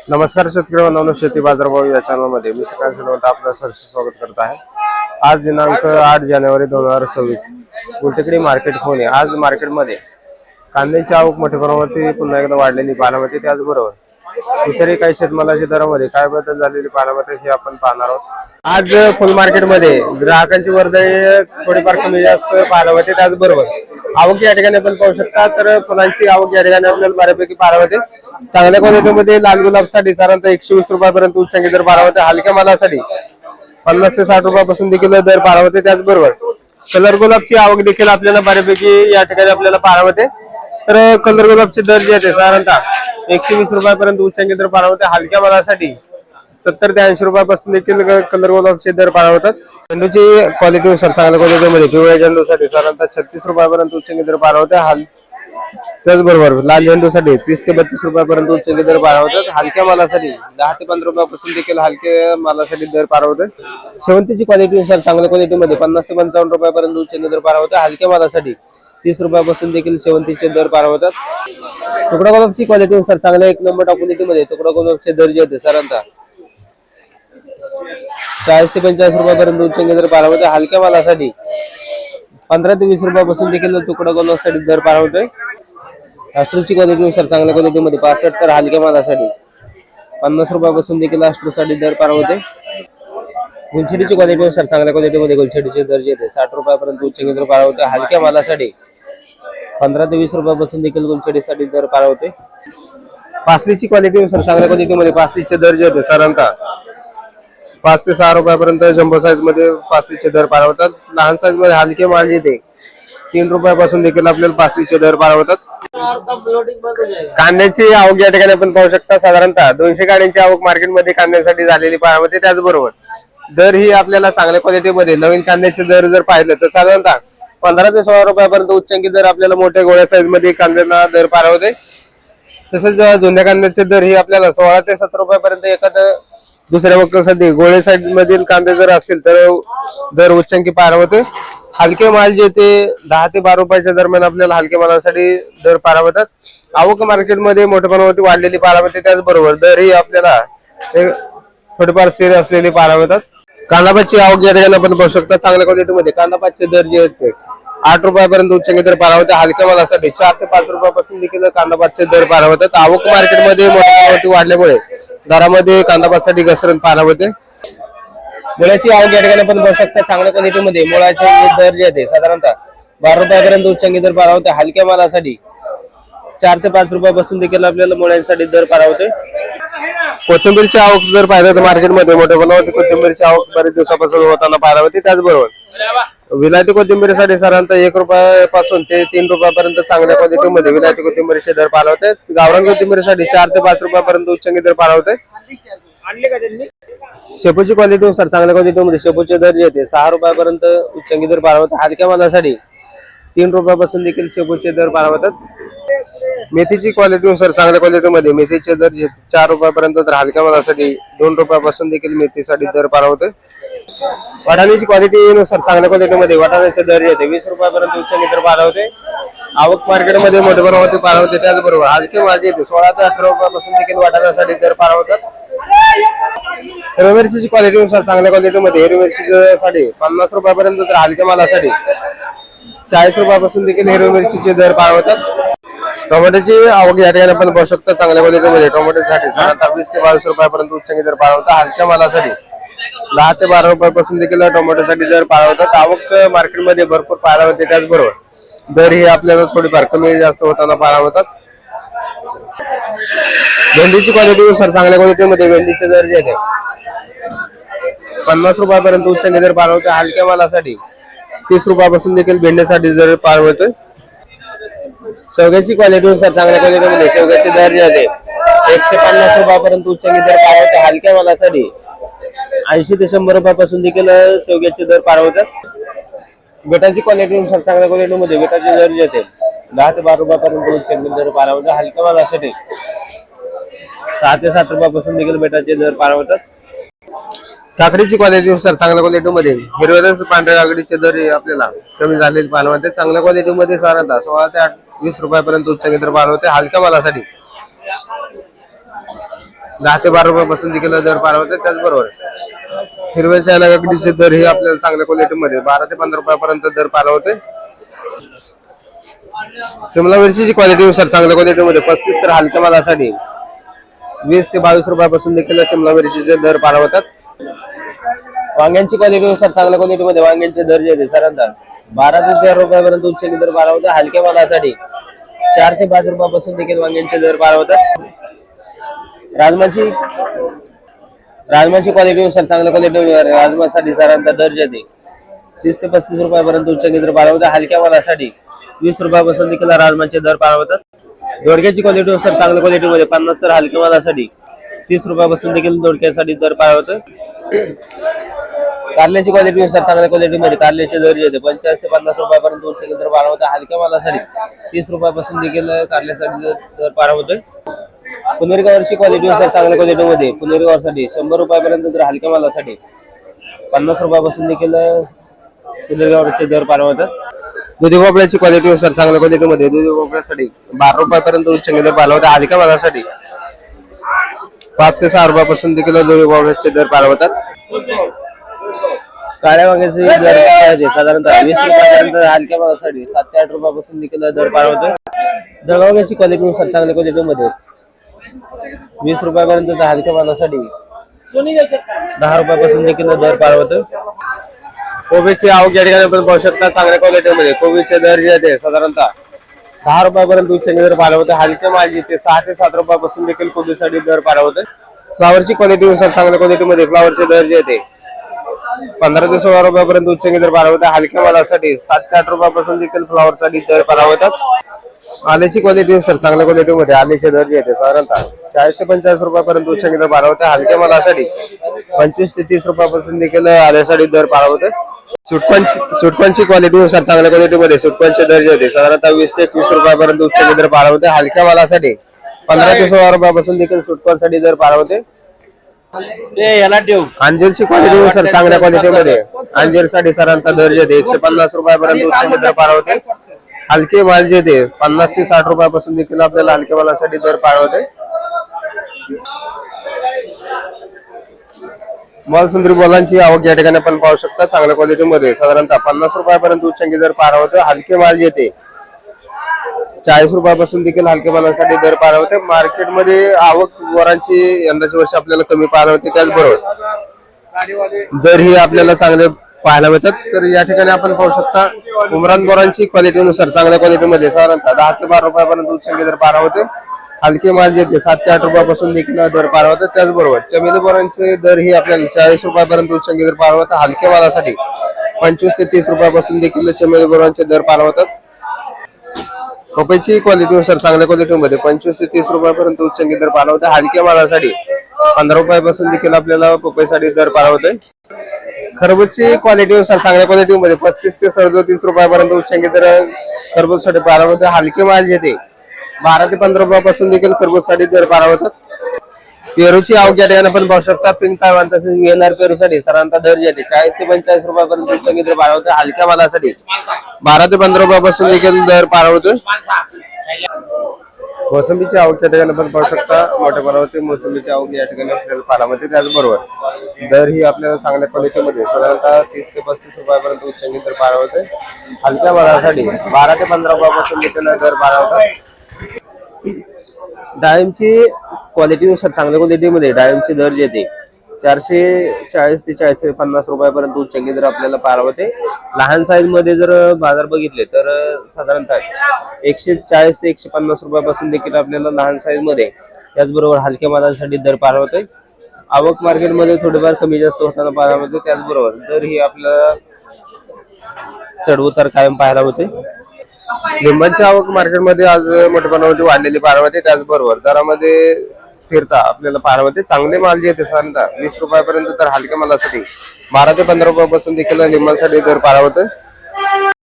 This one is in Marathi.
नमस्कार शेतकरी बांधवांनो, शेती बाजारभाव या चॅनलमध्ये मी सकाळी आपलं सहर्ष स्वागत करत आहे। आज दिनांक 8 जानेवारी 2026 गुलटेकडी मार्केट होणे। आज मार्केटमध्ये कांद्याची आवक मोठ्या प्रमाणावरती पुन्हा एकदा वाढलेली पाहायला मिळते। त्याचबरोबर इतरही काही शेतमालाच्या दरामध्ये काय बदल झालेली पाहायला मिळते हे आपण पाहणार आहोत। आज फुल मार्केटमध्ये ग्राहकांची वर्दळी थोडीफार कमी जास्त पाहायला मिळते। त्याचबरोबर आवक या ठिकाणी आपण पाहू शकता, तर फुलांची आवक या ठिकाणी आपल्याला बऱ्यापैकी पाहायला मिळते। चांगल्या क्वालिटीमध्ये लाल गुलाबसाठी साधारणतः 120 रुपयापर्यंत उच्चांकी दर पाहायला मिळते। हलक्या मालासाठी 50 ते 60 रुपयापासून देखील दर पाहायला मिळते। त्याचबरोबर कलर गुलाबची आवक देखील आपल्याला बऱ्यापैकी या ठिकाणी आपल्याला पाहायला मिळते। तर कलर गुलाबचे दर जे आहेत साधारणतः 120 रुपयापर्यंत उच्चांकी दर पाहायला मिळते। हलक्या मालासाठी 70 ते 80 रुपयापासून देखील कलर गुलाबचे दर पाहायला मिळतात। झेंडूची क्वालिटीनुसार चांगल्या क्वालिटीमध्ये पिवळ्या झेंडूसाठी साधारणतः 36 रुपयापर्यंत उच्चांकी दर पाहायला मिळते। त्याचबरोबर लाल झेंडूसाठी 30 ते 32 रुपयापर्यंत उच्चांकी दर पाहायला मिळतात। हलक्या मालासाठी 10 ते 15 रुपयापासून देखील हलक्या मालासाठी दर पाहायला मिळतात। शेवंतीची क्वालिटीनुसार चांगल्या क्वालिटीमध्ये 50 ते 55 रुपयापर्यंत उच्चांकी दर पाहायला मिळतात। हलक्या मालासाठी 30 रुपयापासून देखील शेवंतीचे दर पाहायला मिळतात। तुकडा गुलाबची क्वालिटीनुसार चांगल्या 1 नंबर क्वालिटीमध्ये तुकडा गुलाबचे दर जे आहेत साधारणतः 40 ते 45 रुपयापर्यंत उच्चांकी दर पाहायला मिळतात। हलक्या मालासाठी 15 ते 20 रुपयापासून देखील तुकडा गुलाबसाठी दर पाहायला मिळतोय। अष्ट्रूची क्वालिटीनुसार चांगल्या क्वालिटीमध्ये 65 तर हलक्या मालासाठी 50 रुपयापासून देखील अष्ट्रूसाठी दर पाहायला मिळते। गुलछडीची क्वालिटीनुसार चांगल्या क्वालिटीमध्ये गुलछडीचे दर जे आहेत 60 रुपयापर्यंत उच्चांकी दर पाहायला मिळते। हलक्या मालासाठी 15 ते 20 रुपयापासून देखील गुलछडीसाठी दर पाहायला मिळते। पासलीची क्वालिटीनुसार चांगल्या क्वालिटीमध्ये पासलीचे दर जे आहेत साधारणतः 5 ते 6 रुपयापर्यंत जम्बो साईज मध्ये पासलीचे दर पाहायला मिळतात। लहान साईज मध्ये हलके माल जे 3 रुपयापासून देखील आपल्याला पासलीचे दर पाहायला मिळतात। कांद्याची आवक या ठिकाणी आपण पाहू शकता, साधारणतः 200 गाड्यांची आवक मार्केटमध्ये कांद्यासाठी झालेली पाहायला मिळते। त्याचबरोबर दर ही आपल्याला चांगल्या क्वालिटीमध्ये नवीन कांद्याचे दर जर पाहिलं तर साधारणतः 15 ते 16 रुपयापर्यंत उच्चांकी दर आपल्याला मोठ्या गोळ्या साईज मध्ये कांद्याला दर पाहायला मिळते। तसेच जुन्या कांद्याचे दर ही आपल्याला 16 ते 17 रुपयापर्यंत एखाद्या दुसऱ्या वक्कलसाठी गोळे साईज मधील कांदे जर असतील तर दर उच्चांकी पाहायला मिळते। हलके माल जे ते 10 ते 12 रुपयाच्या दरम्यान आपल्याला हलके मालासाठी दर पाहायला मिळतात। आवक मार्केटमध्ये मोठ्या प्रमाणावरती वाढलेली पाहायला मिळते। त्याचबरोबर दर ही आपल्याला थोडीफार स्थिर असलेली पाहायला मिळतात। कांदापातची आवक या ठिकाणी आपण पाहू शकता, चांगल्या क्वालिटीमध्ये कांदापातचे दर जे आहेत ते 8 रुपयापर्यंत उच्चांकी दर पाहायला मिळते। हलक्या मालासाठी 4 ते 5 रुपयापासून देखील कांदापातचे दर पाहायला मिळतात। आवक मार्केटमध्ये मोठ्या प्रमाणावरती वाढल्यामुळे दरामध्ये कांदापातसाठी घसरण पाहायला मिळते। मुळाची आवक या ठिकाणी आपण पाहू शकता, चांगल्या क्वालिटीमध्ये मुळाचे दर जे आहेत साधारणतः 12 रुपयापर्यंत उच्चांकी दर पाहायला मिळते। हलक्या मालासाठी 4 ते 5 रुपयापासून देखील आपल्याला मुळ्यांसाठी दर पाहायला मिळते। कोथिंबीरची आवक जर पाहिलं तर मार्केटमध्ये मोठ्या प्रमाणावरती कोथिंबीरची आवक बरेच दिवसापासून होताना पाहायला मिळते। त्याचबरोबर विलायती कोथिंबीरसाठी साधारणतः 1 रुपयापासून ते 3 रुपयापर्यंत चांगल्या क्वालिटीमध्ये विलायती कोथिंबीरचे दर पाहायला मिळते। गावरान कोथिंबीरसाठी 4 ते 5 रुपयापर्यंत उच्चांकी दर पाहायला मिळते। शेपूची क्वालिटीनुसार चांगल्या क्वालिटीमध्ये शेपूचे दर जे आहेत 6 रुपयापर्यंत उच्चांकी दर पाहायला मिळतात। हलक्या मालासाठी 3 रुपयापासून देखील शेपूचे दर पाहायला मिळतात। मेथीची क्वालिटीनुसार चांगल्या क्वालिटीमध्ये मेथीचे दर जे 4 रुपयापर्यंत तर हलक्या मालासाठी 2 रुपयापासून देखील मेथीसाठी दर पाहायला मिळतात। वाटाण्याची क्वालिटीनुसार चांगल्या क्वालिटीमध्ये वाटाण्याचे दर जे 20 रुपयापर्यंत उच्चांकी दर पाहायला मिळते। आवक मार्केटमध्ये मोठ्या प्रमाणावरती पाहायला मिळते। त्याचबरोबर हलके माल जे 16 ते 18 रुपयापासून देखील वाटाण्यासाठी दर पाहायला मिळतात। हिरवी मिरचीची क्वालिटीनुसार चांगल्या क्वालिटीमध्ये हिरवी मिरचीसाठी 50 रुपयापर्यंत तर हलक्या मालासाठी 40 रुपयापासून देखील हिरवी मिरचीचे दर पाहायला मिळतात। टोमॅटोची आवक या ठिकाणी आपण पाहू शकता, चांगल्या क्वालिटीमध्ये टोमॅटोसाठी 20 ते 22 रुपयापर्यंत उच्चांकी दर पाहायला मिळतात। हलक्या मालासाठी 10 ते 12 रुपयापासून देखील टोमॅटोसाठी दर पाहायला मिळतात। आवक मार्केटमध्ये भरपूर पाहायला मिळते। त्याचबरोबर दर ही आपल्याला थोडीफार कमी जास्त होताना पाहायला मिळतात। भेंडीची क्वालिटीनुसार चांगल्या क्वालिटीमध्ये भेंडीचे दर जे आहेत 50 रुपयापर्यंत उच्चांकी दर पाहायला मिळते। हलक्या मालासाठी 30 रुपयापासून देखील भेंडीसाठी दर पाहायला मिळतोय। शेवग्याची क्वालिटीनुसार चांगल्या क्वालिटीमध्ये शेवग्याचे दर जे आहेत 150 रुपयापर्यंत उच्चांकी दर पाहायला मिळते। हलक्या मालासाठी 80 ते 100 रुपयापासून देखील शेवग्याचे दर पाहायला मिळतात। बेटाची क्वालिटीनुसार चांगल्या क्वालिटीमध्ये बेटाचे दर जे आहेत 10 ते 12 रुपयापर्यंत उच्चांकी दर पाहायला मिळतात। हलक्या मालासाठी 6 ते 7 रुपयापासून देखील बेटाचे दर पाहायला मिळतात। काकडीची क्वालिटीनुसार चांगल्या क्वालिटीमध्ये हिरव्या पांढऱ्या काकडीचे दर आपल्याला कमी झालेले पाहायला मिळते। चांगल्या क्वालिटीमध्ये साधारणतः 16 ते 20 रुपयापर्यंत उच्चांकी दर पाहायला मिळते। हलक्या मालासाठी 10 ते 12 रुपयापासून देखील दर पार होते. त्याचबरोबर हिरव्या चायना काकडीचे दर हे आपल्याला चांगल्या क्वालिटीमध्ये 12 ते 15 रुपयापर्यंत दर पार होते. शिमला मिरचीची क्वालिटीनुसार चांगल्या क्वालिटीमध्ये 35 तर हलक्या मालासाठी 20 ते 22 रुपयापासून देखील शिमला मिरचीचे दर पार होतात. वांग्यांची क्वालिटीनुसार चांगल्या क्वालिटीमध्ये वांग्यांचे दर जे आहेत साधारणतः 12 ते 13 रुपयापर्यंत उच्च दर पार होतात. हलक्या मालासाठी 4 ते 5 रुपयापासून देखील वांग्यांचे दर पार होतात. राजमाची क्वालिटीनुसार चांगल्या क्वालिटीमध्ये राजमासाठी साधारणतः दर जे आहे 30 ते 35 रुपयापर्यंत उच्च दर पार होतात. हलक्या मालासाठी 20 रुपयापासून देखील राजमाचे दर पार होतात. दोडक्याची क्वालिटीनुसार चांगल्या क्वालिटीमध्ये 50 तर हलक्या मालासाठी 30 रुपयापासून देखील दोडक्यासाठी दर पार होतं. कारल्याची क्वालिटीनुसार चांगल्या क्वालिटीमध्ये कारल्याचे दर जे होते 45 ते 50 रुपयापर्यंत उच्च दर पार होतात. हलक्या मालासाठी 30 रुपयापासून देखील कारल्यासाठी दर पार होतोय. पुणेरी गवारची क्वालिटीनुसार चांगल्या क्वालिटीमध्ये पुणेरी गवारसाठी 100 रुपयापर्यंत तर हलक्या मालासाठी 50 रुपयापासून देखील पुणेरी गवारचे दर पार होतात. दुधी भोपळ्याची क्वालिटीनुसार चांगल्या क्वालिटीमध्ये दुधी भोपळ्यासाठी 12 रुपयापर्यंत उच्च दर पार होतात. हलक्या मालासाठी 5 ते 6 रुपयापासून देखील दुधी भोपळ्याचे दर पार होतात. काळ्या वांग्याचे दर साधारणतः 20 रुपयापर्यंत हलक्या मालासाठी 7 ते 8 रुपयापासून देखील दर पार होतो. जळगावची क्वालिटीनुसार चांगल्या क्वालिटीमध्ये 20 रुपयापर्यंत तर हलक्या मालासाठी 10 रुपयापासून देखील दर पार होतो. कोबीची आवक या ठिकाणी आपण पाहू शकता. चांगल्या क्वालिटीमध्ये कोबीचे दर जे आहे साधारणतः 10 रुपयापर्यंत उच्च दर पार होते. हलक्या माल ते 6 ते 7 रुपयापासून देखील कोबीसाठी दर पार होते. फ्लावरची क्वालिटीनुसार चांगल्या क्वालिटीमध्ये फ्लावरचे दर जे आहे 15 ते 16 रुपयापर्यंत उच्च दर पार होते. हलक्या मालासाठी 7 ते 8 रुपयापासून देखील फ्लावरसाठी दर पार होतात. आल्याची क्वालिटीनुसार चांगल्या क्वालिटीमध्ये आल्याचे दर जे आहेत साधारणतः 40 ते 45 रुपयापर्यंत उच्च दर पार होते. हलक्या मालासाठी 25 ते 30 रुपयापासून देखील आल्यासाठी दर पार होते. सुटकांची क्वालिटीनुसार चांगल्या क्वालिटीमध्ये सुटकांचे दर जे होते साधारणतः 20 ते 21 रुपयापर्यंत उच्च दर पार होते. हलक्या मालासाठी 15 ते 16 रुपयापासून देखील सुटकांसाठी दर पार होते. अंजीरची क्वालिटीनुसार चांगल्या क्वालिटीमध्ये अंजीरसाठी साधारणतः दर जे होते 150 रुपयापर्यंत उच्च दर पार होते. हलके माल जे ते 50 ते 60 रुपयापासून देखील आपल्याला हलक्या मालासाठी दर पार होते. मालसुंदरी बोलांची आवक या ठिकाणी आपण पाहू शकता. चांगल्या क्वालिटीमध्ये साधारणतः 50 रुपयापर्यंत उच्चांकी दर पार होते. हलके माल जे ते 40 रुपयापासून देखील हलक्या मालासाठी दर पार होते. मार्केटमध्ये आवक बोरांची यंदाच्या वर्षी आपल्याला कमी पार होते. त्याचबरोबर दर ही आपल्याला चांगले पाहायला मिळतात. तर या ठिकाणी आपण पाहू शकता उमरान बोरांची क्वालिटीनुसार चांगल्या क्वालिटीमध्ये साधारणतः 10 ते 12 रुपयापर्यंत उच्चांकी दर पार होते. हलके माल जे ते 7 ते 8 रुपयापासून देखील दर पार होतात. त्याचबरोबर चमेली बोरांचे दर ही आपल्याला 40 रुपयापर्यंत उच्चांकी दर पार होतात. हलक्या मालासाठी 25 ते 30 रुपयापासून देखील चमेली बोरांचे दर पार होतात. पपईची क्वालिटीनुसार चांगल्या क्वालिटीमध्ये 25 ते 30 रुपयापर्यंत उच्चांकी दर पार होते. हलक्या मालासाठी 15 रुपयापासून देखील आपल्याला पपईसाठी दर पार होते. खरबूजची क्वालिटीनुसार चांगल्या क्वालिटीमध्ये 35 ते 37 रुपयापर्यंत उच्चांकी दर खरबूजसाठी पार होते. हलके माल जे ते 12 ते 15 रुपयापासून देखील खरबूजसाठी दर पार होतात. पेरूची आवक या ठिकाणी आपण पाहू शकता. पिंक तायवान तसेच व्हीएनआर पेरूसाठी साधारणतः दर जे 40 ते 45 रुपयापर्यंत उच्चांकी दर पार होते. हलक्या मालासाठी 12 ते 15 रुपयापासून देखील दर पार होते. मोसंबीची आवक या ठिकाणी आपण पाहू शकता. मोठ्या प्रमाणावरती मोसंबीची आवक या ठिकाणी आपल्याला पाहायला मिळते. त्याचबरोबर दर ही आपल्याला चांगल्या क्वालिटीमध्ये साधारणतः 30 ते 35 रुपयापर्यंत उच्चांकी दर पार होते. हलक्या मालासाठी 12 ते 15 रुपयापासून देखील दर पार होतात. डाळिंबची क्वालिटीनुसार चांगल्या क्वालिटीमध्ये डाळिंबचे दर जे ते 440 ते 450 रुपयापर्यंत उच्चांकी दर आपल्याला पार होते. लहान साईज मध्ये जर बाजार बघितले तर साधारणतः 140 ते 150 रुपयापासून देखील आपल्याला लहान साईज मध्ये त्याचबरोबर हलक्या मालासाठी दर पार होते. आवक मार्केटमध्ये थोडीफार कमी जास्त होताना पाहायला मिळते. त्याचबरोबर दर ही आपल्याला चढउतार कायम पाहायला होते. लिंबांची आवक मार्केटमध्ये आज मोठ्या प्रमाणावरती वाढलेली पाहायला मिळते. त्याचबरोबर दरामध्ये स्थिरता आपल्याला पाहायला मिळते. चांगले माल जे आहेत साधारणतः 20 रुपयापर्यंत तर हलक्या मालासाठी 12 ते 15 रुपयापासून देखील लिंबांसाठी दर पाहायला होते.